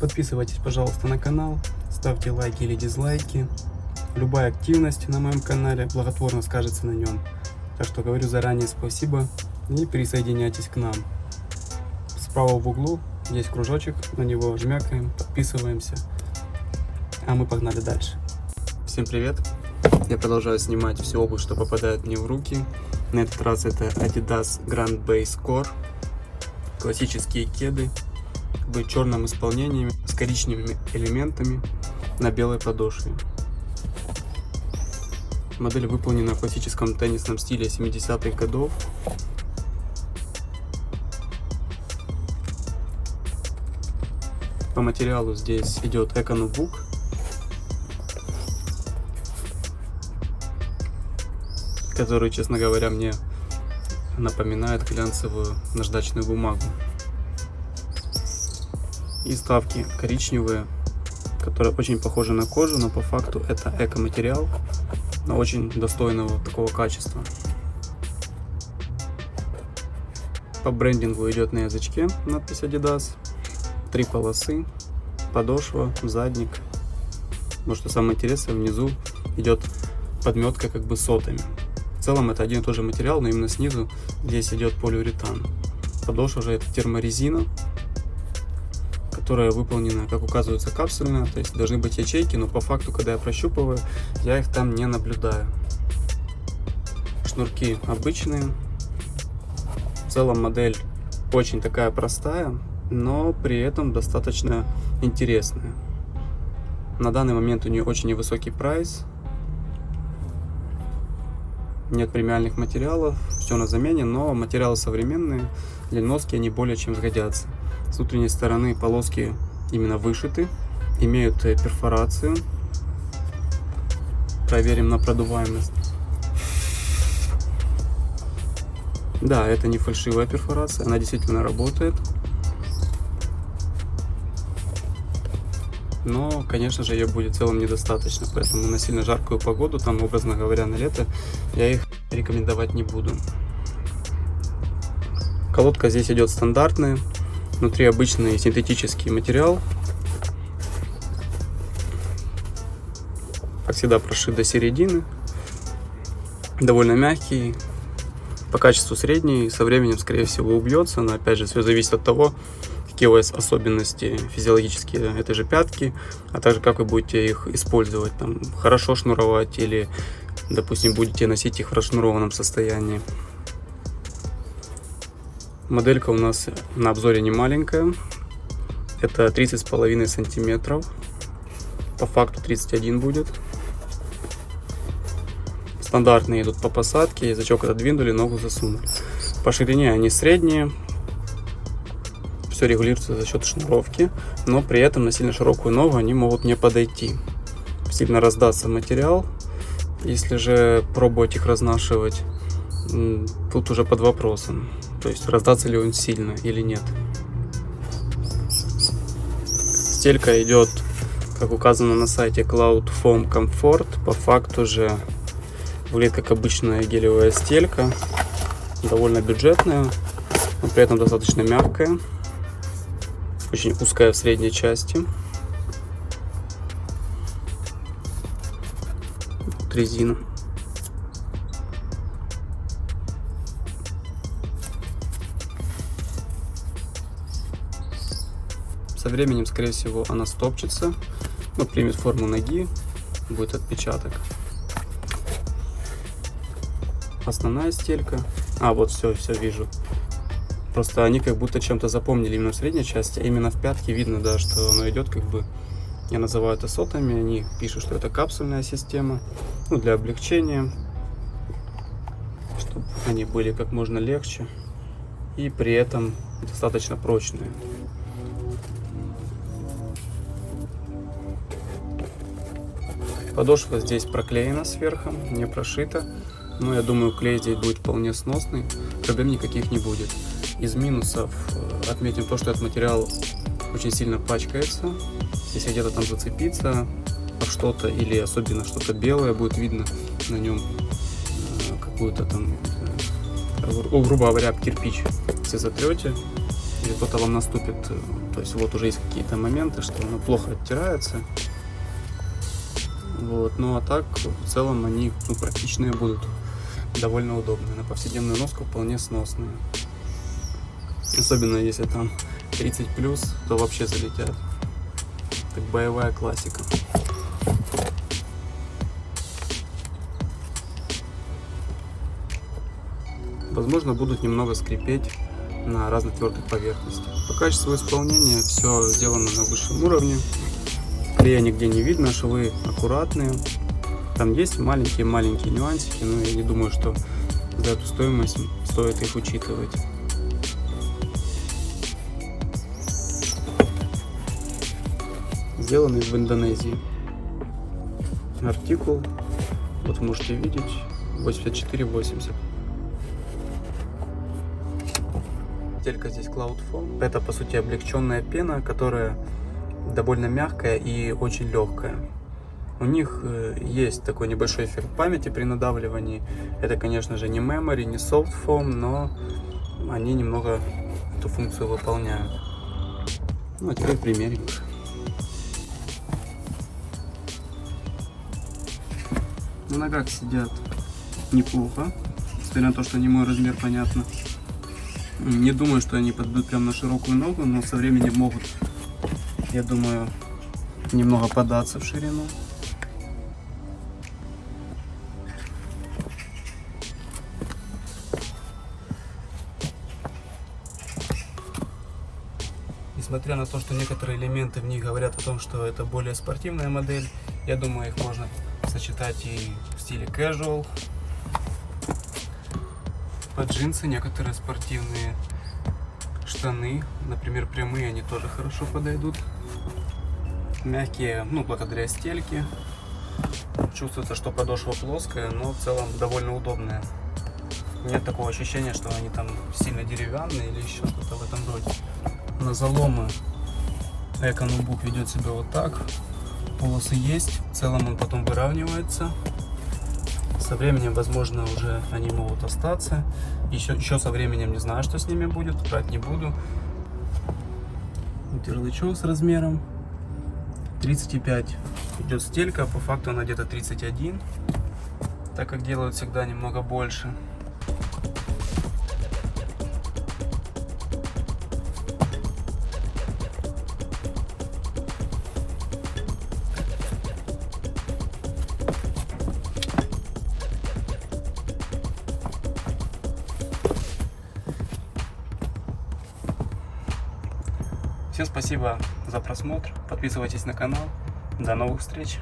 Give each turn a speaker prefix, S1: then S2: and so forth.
S1: Подписывайтесь, пожалуйста, на канал, ставьте лайки или дизлайки. Любая активность на моем канале благотворно скажется на нем. Так что говорю заранее спасибо и присоединяйтесь к нам. Справа в углу есть кружочек, на него жмякаем, подписываемся. А мы погнали дальше. Всем привет! Я продолжаю снимать всю обувь, что попадает мне в руки. На этот раз это Adidas Grand Base Core. Классические кеды в черном исполнении с коричневыми элементами на белой подошве. Модель выполнена в классическом теннисном стиле 70-х годов. По материалу здесь идет Econobuk. Который, честно говоря, мне напоминает глянцевую наждачную бумагу. И вставки коричневые, которые очень похожи на кожу, но по факту это эко-материал, но очень достойного такого качества. По брендингу идет на язычке надпись Adidas, 3 полосы, подошва, задник. Но что самое интересное, внизу идет подметка как бы сотами. В целом это один и тот же материал, но именно снизу здесь идет полиуретан. Подошва же это терморезина, которая выполнена, как указывается, капсульно, то есть должны быть ячейки, но по факту, когда я прощупываю, я их там не наблюдаю. Шнурки обычные. В целом модель очень такая простая, но при этом достаточно интересная. На данный момент у нее очень невысокий прайс. Нет премиальных материалов, все на замене, но материалы современные, для носки они более чем сгодятся. С внутренней стороны полоски именно вышиты, имеют перфорацию. Проверим на продуваемость. Да, это не фальшивая перфорация, она действительно работает. Но, конечно же, ее будет в целом недостаточно, поэтому на сильно жаркую погоду, там, образно говоря, на лето, я их рекомендовать не буду. Колодка здесь идет стандартная, внутри обычный синтетический материал. Как всегда, прошит до середины. Довольно мягкий, по качеству средний, со временем, скорее всего, убьется, но, опять же, все зависит от того, какие у вас особенности физиологические этой же пятки, а также как вы будете их использовать, там, хорошо шнуровать или, допустим, будете носить их в расшнурованном состоянии. Моделька у нас на обзоре не маленькая, это 30,5 сантиметров, по факту 31 будет. Стандартные идут по посадке, язычок отодвинули, ногу засунули. По ширине они средние. Все регулируется за счет шнуровки, но при этом на сильно широкую ногу они могут не подойти. Сильно раздастся материал. Если же пробовать их разнашивать, тут уже под вопросом. То есть раздастся ли он сильно или нет. Стелька идет, как указано на сайте, Cloud Foam Comfort. По факту же выглядит как обычная гелевая стелька. Довольно бюджетная, но при этом достаточно мягкая. Очень узкая в средней части. Тут резина. Со временем, скорее всего, она стопчется, но примет форму ноги, будет отпечаток. Основная стелька. Вот все вижу. Просто они как будто чем-то запомнили именно в средней части, а именно в пятке видно, да, что оно идет как бы, я называю это сотами, они пишут, что это капсульная система, ну, для облегчения, чтобы они были как можно легче и при этом достаточно прочные. Подошва здесь проклеена сверху, не прошита. Но я думаю, клей здесь будет вполне сносный, проблем никаких не будет. Из минусов отметим то, что этот материал очень сильно пачкается. Если где-то там зацепиться об что-то или особенно что-то белое, будет видно на нем какую-то там, грубо говоря, об кирпич. Если затрете, или кто-то вам наступит. То есть вот уже есть какие-то моменты, что оно плохо оттирается. Вот. Ну а так в целом они практичные будут, довольно удобные. На повседневную носку вполне сносные. Особенно если там 30+, то вообще залетят. Так, боевая классика. Возможно, будут немного скрипеть на разных твердых поверхностях. По качеству исполнения все сделано на высшем уровне. Клея нигде не видно, швы аккуратные. Там есть маленькие-маленькие нюансики, но я не думаю, что за эту стоимость стоит их учитывать. Сделаны в Индонезии. Артикул, вот можете видеть, 84,80. Стелька здесь Cloud Foam. Это по сути облегченная пена, которая довольно мягкая и очень легкая. У них есть такой небольшой эффект памяти при надавливании. Это, конечно же, не memory, не soft foam, но они немного эту функцию выполняют. Ну а теперь примерим их. На ногах сидят неплохо, несмотря на то, что не мой размер, понятно. Не думаю, что они подойдут прям на широкую ногу, но со временем могут, я думаю, немного податься в ширину. Несмотря на то, что некоторые элементы в них говорят о том, что это более спортивная модель, я думаю, их можно сочетать и в стиле casual. Под джинсы некоторые спортивные штаны, например, прямые, они тоже хорошо подойдут. Мягкие, благодаря стельке. Чувствуется, что подошва плоская, но в целом довольно удобная. Нет такого ощущения, что они там сильно деревянные или еще что-то в этом роде. На заломы эко-ноутбук ведет себя вот так. Полосы есть, в целом он потом выравнивается. Со временем, возможно, уже они могут остаться. Еще со временем не знаю, что с ними будет, брать не буду. Вот ярлычок с размером 35. Идет стелька, по факту она где-то 31, так как делают всегда немного больше. Всем спасибо за просмотр, подписывайтесь на канал, до новых встреч!